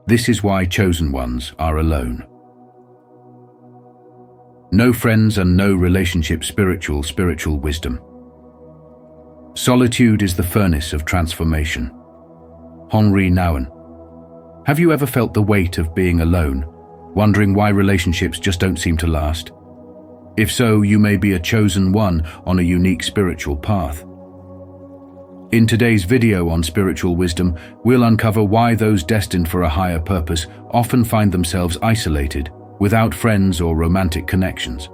This is why chosen ones are alone. No friends and no relationship. Spiritual wisdom. Solitude is the furnace of transformation. Henri Nouwen. Have you ever felt the weight of being alone, wondering why relationships just don't seem to last? If so, you may be a chosen one on a unique spiritual path. In today's video on spiritual wisdom, we'll uncover why those destined for a higher purpose often find themselves isolated, without friends or romantic connections.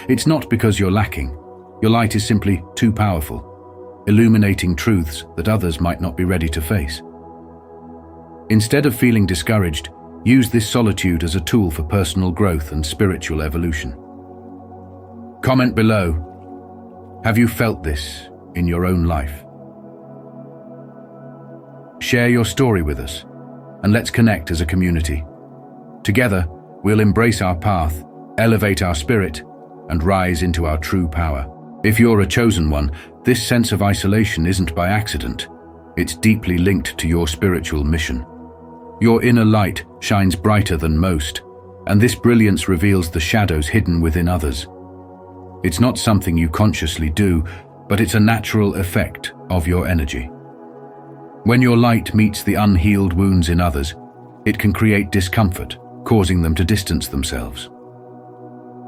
It's not because you're lacking. Your light is simply too powerful, illuminating truths that others might not be ready to face. Instead of feeling discouraged, use this solitude as a tool for personal growth and spiritual evolution. Comment below. Have you felt this in your own life? Share your story with us, and let's connect as a community. Together, we'll embrace our path, elevate our spirit, and rise into our true power. If you're a chosen one, this sense of isolation isn't by accident. It's deeply linked to your spiritual mission. Your inner light shines brighter than most, and this brilliance reveals the shadows hidden within others. It's not something you consciously do, but it's a natural effect of your energy. When your light meets the unhealed wounds in others, it can create discomfort, causing them to distance themselves.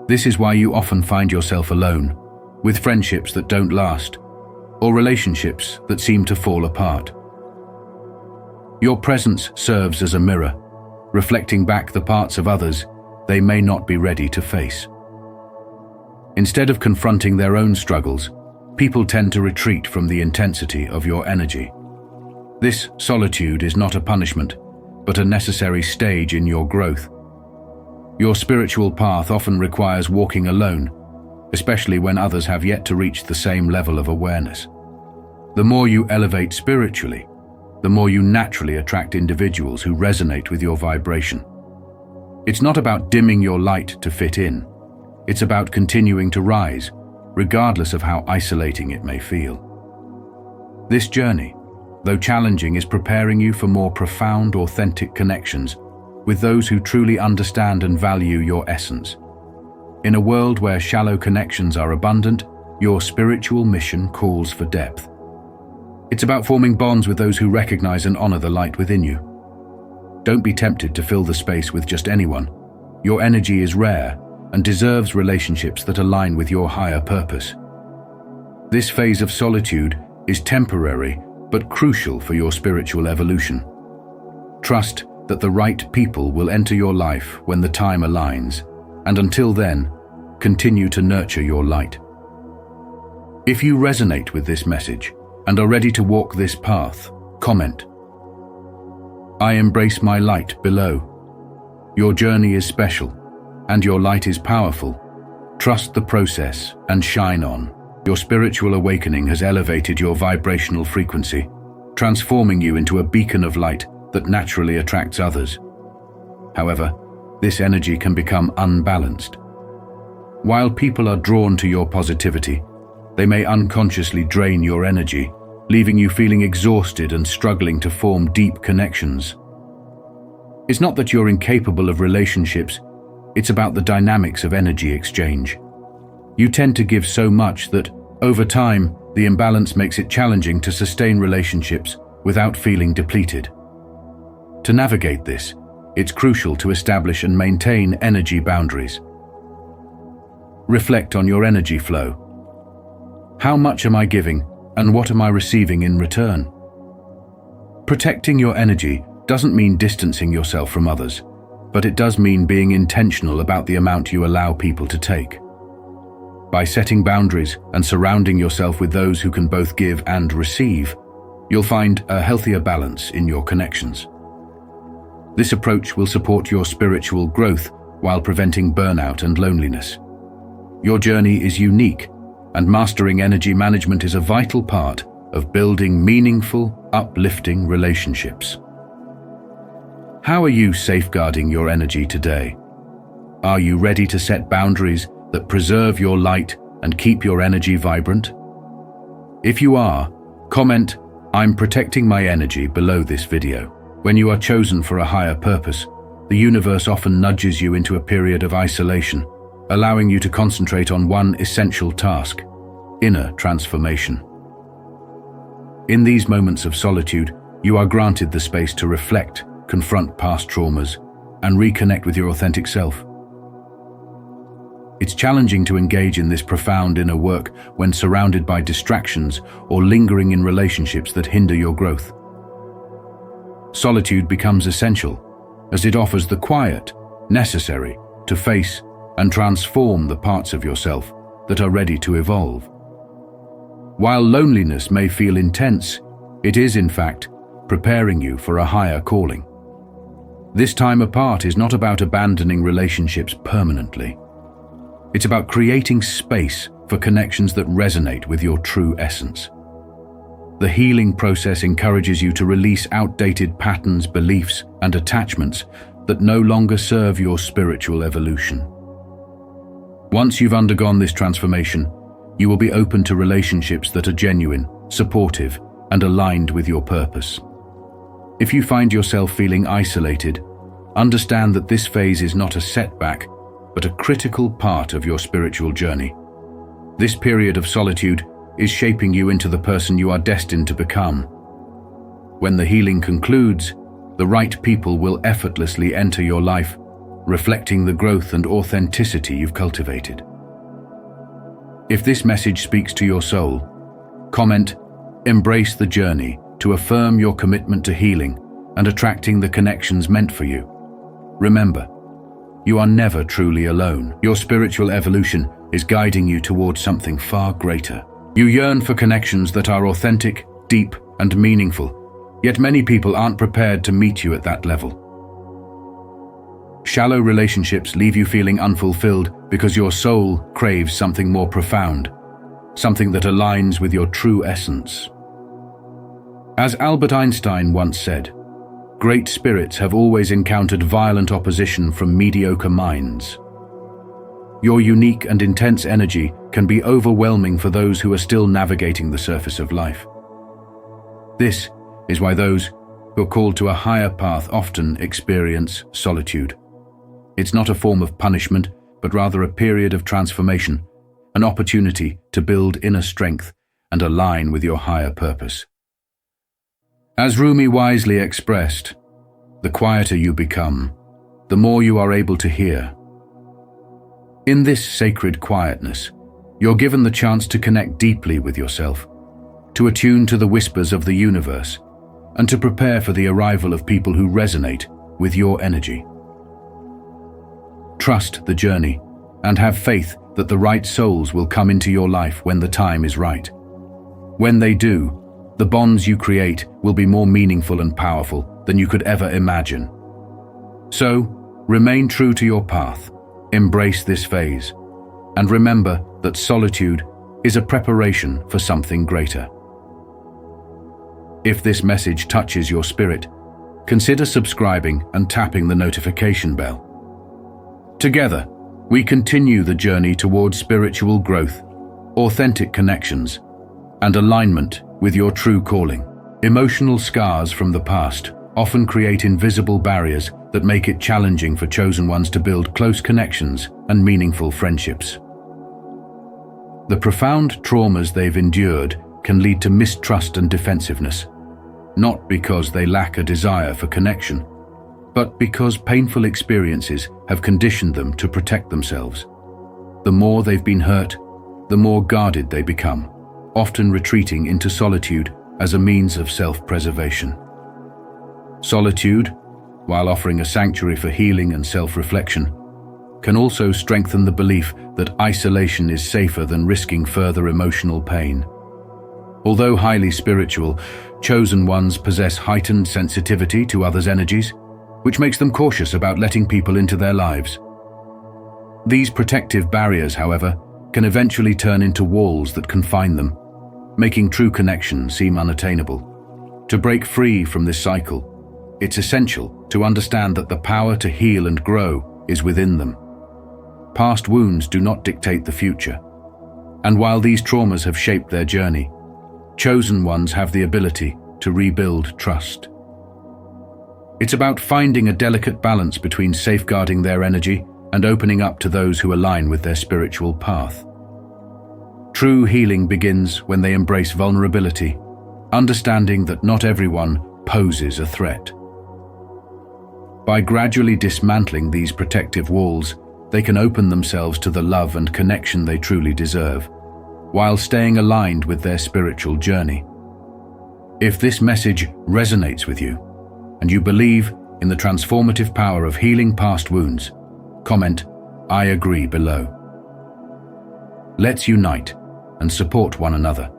This is why you often find yourself alone, with friendships that don't last, or relationships that seem to fall apart. Your presence serves as a mirror, reflecting back the parts of others they may not be ready to face. Instead of confronting their own struggles, people tend to retreat from the intensity of your energy. This solitude is not a punishment, but a necessary stage in your growth. Your spiritual path often requires walking alone, especially when others have yet to reach the same level of awareness. The more you elevate spiritually, the more you naturally attract individuals who resonate with your vibration. It's not about dimming your light to fit in. It's about continuing to rise, regardless of how isolating it may feel. This journey, though challenging, is preparing you for more profound, authentic connections with those who truly understand and value your essence. In a world where shallow connections are abundant, your spiritual mission calls for depth. It's about forming bonds with those who recognize and honor the light within you. Don't be tempted to fill the space with just anyone. Your energy is rare and deserves relationships that align with your higher purpose. This phase of solitude is temporary but crucial for your spiritual evolution. Trust that the right people will enter your life when the time aligns, and until then, continue to nurture your light. If you resonate with this message and are ready to walk this path, comment. I embrace my light below. Your journey is special, and your light is powerful. Trust the process and shine on. Your spiritual awakening has elevated your vibrational frequency, transforming you into a beacon of light that naturally attracts others. However, this energy can become unbalanced. While people are drawn to your positivity, they may unconsciously drain your energy, leaving you feeling exhausted and struggling to form deep connections. It's not that you're incapable of relationships, it's about the dynamics of energy exchange. You tend to give so much that, over time, the imbalance makes it challenging to sustain relationships without feeling depleted. To navigate this, it's crucial to establish and maintain energy boundaries. Reflect on your energy flow. How much am I giving, and what am I receiving in return? Protecting your energy doesn't mean distancing yourself from others, but it does mean being intentional about the amount you allow people to take. By setting boundaries and surrounding yourself with those who can both give and receive, you'll find a healthier balance in your connections. This approach will support your spiritual growth while preventing burnout and loneliness. Your journey is unique, and mastering energy management is a vital part of building meaningful, uplifting relationships. How are you safeguarding your energy today? Are you ready to set boundaries that preserve your light and keep your energy vibrant? If you are, comment, "I'm protecting my energy" below this video. When you are chosen for a higher purpose, the universe often nudges you into a period of isolation, allowing you to concentrate on one essential task: inner transformation. In these moments of solitude, you are granted the space to reflect, confront past traumas, and reconnect with your authentic self. It's challenging to engage in this profound inner work when surrounded by distractions or lingering in relationships that hinder your growth. Solitude becomes essential, as it offers the quiet necessary to face and transform the parts of yourself that are ready to evolve. While loneliness may feel intense, it is, in fact, preparing you for a higher calling. This time apart is not about abandoning relationships permanently. It's about creating space for connections that resonate with your true essence. The healing process encourages you to release outdated patterns, beliefs, and attachments that no longer serve your spiritual evolution. Once you've undergone this transformation, you will be open to relationships that are genuine, supportive, and aligned with your purpose. If you find yourself feeling isolated, understand that this phase is not a setback, but a critical part of your spiritual journey. This period of solitude is shaping you into the person you are destined to become. When the healing concludes, the right people will effortlessly enter your life, reflecting the growth and authenticity you've cultivated. If this message speaks to your soul, comment, "Embrace the journey," to affirm your commitment to healing and attracting the connections meant for you. Remember, you are never truly alone. Your spiritual evolution is guiding you towards something far greater. You yearn for connections that are authentic, deep, and meaningful, yet many people aren't prepared to meet you at that level. Shallow relationships leave you feeling unfulfilled because your soul craves something more profound, something that aligns with your true essence. As Albert Einstein once said, "Great spirits have always encountered violent opposition from mediocre minds." Your unique and intense energy can be overwhelming for those who are still navigating the surface of life. This is why those who are called to a higher path often experience solitude. It's not a form of punishment, but rather a period of transformation, an opportunity to build inner strength and align with your higher purpose. As Rumi wisely expressed, the quieter you become, the more you are able to hear. In this sacred quietness, you're given the chance to connect deeply with yourself, to attune to the whispers of the universe, and to prepare for the arrival of people who resonate with your energy. Trust the journey and have faith that the right souls will come into your life when the time is right. When they do, the bonds you create will be more meaningful and powerful than you could ever imagine. So, remain true to your path, embrace this phase, and remember that solitude is a preparation for something greater. If this message touches your spirit, consider subscribing and tapping the notification bell. Together, we continue the journey towards spiritual growth, authentic connections, and alignment with your true calling. Emotional scars from the past often create invisible barriers that make it challenging for chosen ones to build close connections and meaningful friendships. The profound traumas they've endured can lead to mistrust and defensiveness, not because they lack a desire for connection, but because painful experiences have conditioned them to protect themselves. The more they've been hurt, the more guarded they become, often retreating into solitude as a means of self-preservation. Solitude, while offering a sanctuary for healing and self-reflection, can also strengthen the belief that isolation is safer than risking further emotional pain. Although highly spiritual, chosen ones possess heightened sensitivity to others' energies, which makes them cautious about letting people into their lives. These protective barriers, however, can eventually turn into walls that confine them, making true connection seem unattainable. To break free from this cycle, it's essential to understand that the power to heal and grow is within them. Past wounds do not dictate the future, and while these traumas have shaped their journey, chosen ones have the ability to rebuild trust. It's about finding a delicate balance between safeguarding their energy and opening up to those who align with their spiritual path. True healing begins when they embrace vulnerability, understanding that not everyone poses a threat. By gradually dismantling these protective walls, they can open themselves to the love and connection they truly deserve, while staying aligned with their spiritual journey. If this message resonates with you, and you believe in the transformative power of healing past wounds, comment, "I agree" below. Let's unite and support one another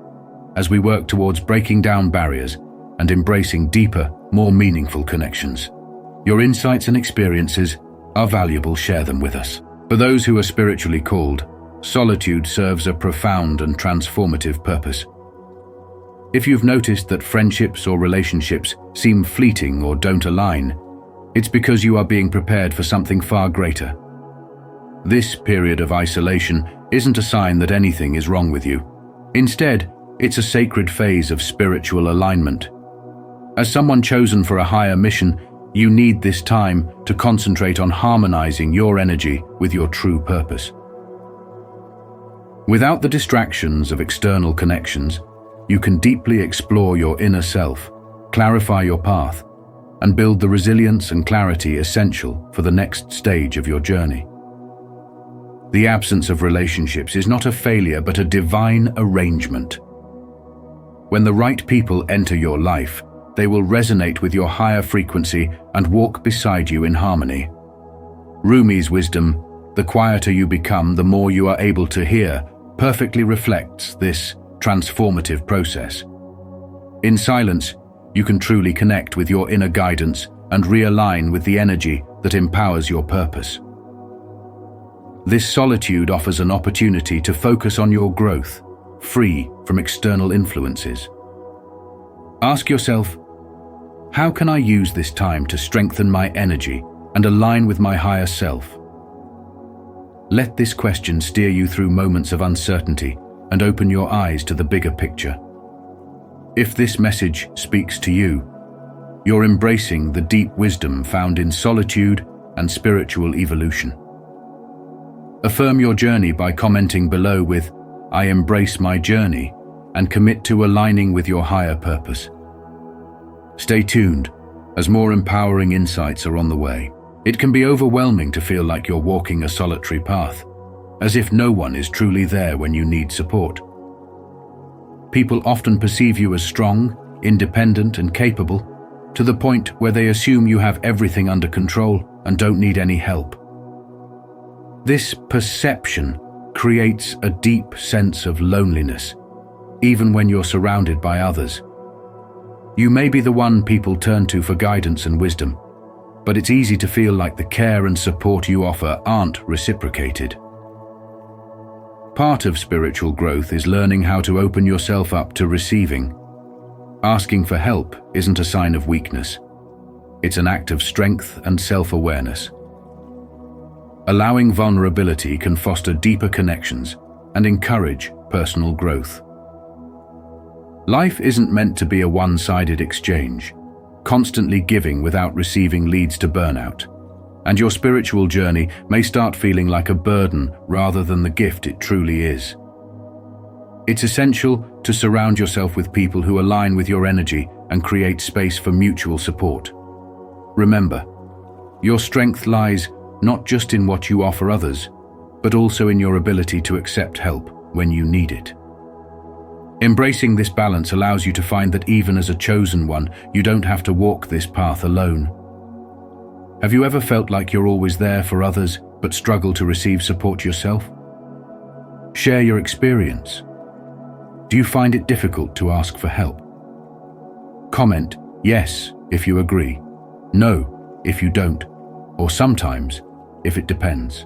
as we work towards breaking down barriers and embracing deeper, more meaningful connections. Your insights and experiences are valuable. Share them with us. For those who are spiritually called, solitude serves a profound and transformative purpose. If you've noticed that friendships or relationships seem fleeting or don't align, it's because you are being prepared for something far greater. This period of isolation isn't a sign that anything is wrong with you. Instead, it's a sacred phase of spiritual alignment. As someone chosen for a higher mission, you need this time to concentrate on harmonizing your energy with your true purpose. Without the distractions of external connections, you can deeply explore your inner self, clarify your path, and build the resilience and clarity essential for the next stage of your journey. The absence of relationships is not a failure but a divine arrangement. When the right people enter your life, they will resonate with your higher frequency and walk beside you in harmony. Rumi's wisdom, "The quieter you become, the more you are able to hear," perfectly reflects this transformative process. In silence, you can truly connect with your inner guidance and realign with the energy that empowers your purpose. This solitude offers an opportunity to focus on your growth, free from external influences. Ask yourself, how can I use this time to strengthen my energy and align with my higher self? Let this question steer you through moments of uncertainty and open your eyes to the bigger picture. If this message speaks to you, you're embracing the deep wisdom found in solitude and spiritual evolution. Affirm your journey by commenting below with, "I embrace my journey," and commit to aligning with your higher purpose. Stay tuned, as more empowering insights are on the way. It can be overwhelming to feel like you're walking a solitary path, as if no one is truly there when you need support. People often perceive you as strong, independent, and capable, to the point where they assume you have everything under control and don't need any help. This perception creates a deep sense of loneliness, even when you're surrounded by others. You may be the one people turn to for guidance and wisdom, but it's easy to feel like the care and support you offer aren't reciprocated. Part of spiritual growth is learning how to open yourself up to receiving. Asking for help isn't a sign of weakness. It's an act of strength and self-awareness. Allowing vulnerability can foster deeper connections and encourage personal growth. Life isn't meant to be a one-sided exchange. Constantly giving without receiving leads to burnout, and your spiritual journey may start feeling like a burden rather than the gift it truly is. It's essential to surround yourself with people who align with your energy and create space for mutual support. Remember, your strength lies not just in what you offer others, but also in your ability to accept help when you need it. Embracing this balance allows you to find that even as a chosen one, you don't have to walk this path alone. Have you ever felt like you're always there for others, but struggle to receive support yourself? Share your experience. Do you find it difficult to ask for help? Comment yes if you agree, no if you don't, or sometimes if it depends.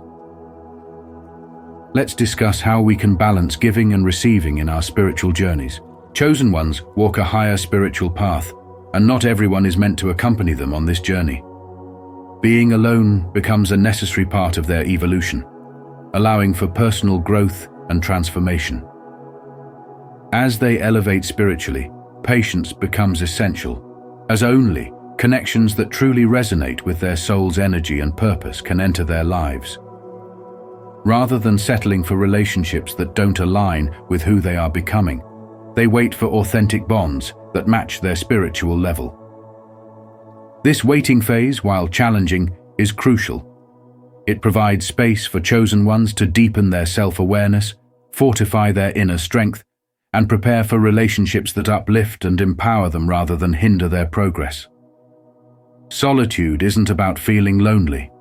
Let's discuss how we can balance giving and receiving in our spiritual journeys. Chosen ones walk a higher spiritual path, and not everyone is meant to accompany them on this journey. Being alone becomes a necessary part of their evolution, allowing for personal growth and transformation. As they elevate spiritually, patience becomes essential, as only Connections that truly resonate with their soul's energy and purpose can enter their lives. Rather than settling for relationships that don't align with who they are becoming, they wait for authentic bonds that match their spiritual level. This waiting phase, while challenging, is crucial. It provides space for chosen ones to deepen their self-awareness, fortify their inner strength, and prepare for relationships that uplift and empower them rather than hinder their progress. Solitude isn't about feeling lonely.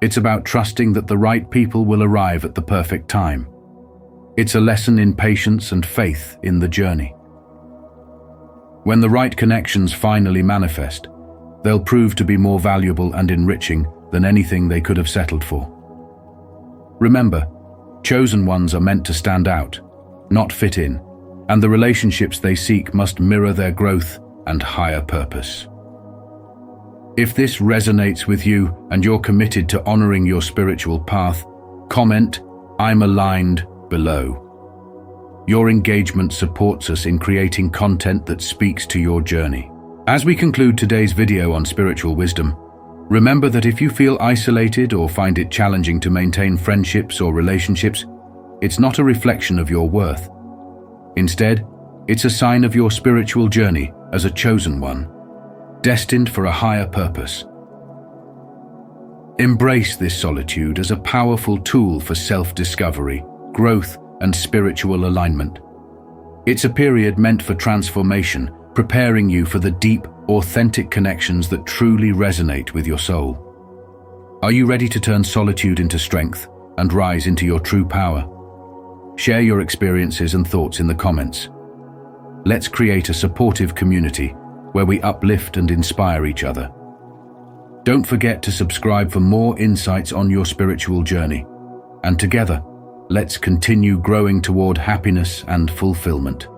It's about trusting that the right people will arrive at the perfect time. It's a lesson in patience and faith in the journey. When the right connections finally manifest, they'll prove to be more valuable and enriching than anything they could have settled for. Remember, chosen ones are meant to stand out, not fit in, and the relationships they seek must mirror their growth and higher purpose. If this resonates with you and you're committed to honoring your spiritual path, comment, "I'm aligned," below. Your engagement supports us in creating content that speaks to your journey. As we conclude today's video on spiritual wisdom, remember that if you feel isolated or find it challenging to maintain friendships or relationships, it's not a reflection of your worth. Instead, it's a sign of your spiritual journey as a chosen one, destined for a higher purpose. Embrace this solitude as a powerful tool for self-discovery, growth, and spiritual alignment. It's a period meant for transformation, preparing you for the deep, authentic connections that truly resonate with your soul. Are you ready to turn solitude into strength and rise into your true power? Share your experiences and thoughts in the comments. Let's create a supportive community where we uplift and inspire each other. Don't forget to subscribe for more insights on your spiritual journey. And together, let's continue growing toward happiness and fulfillment.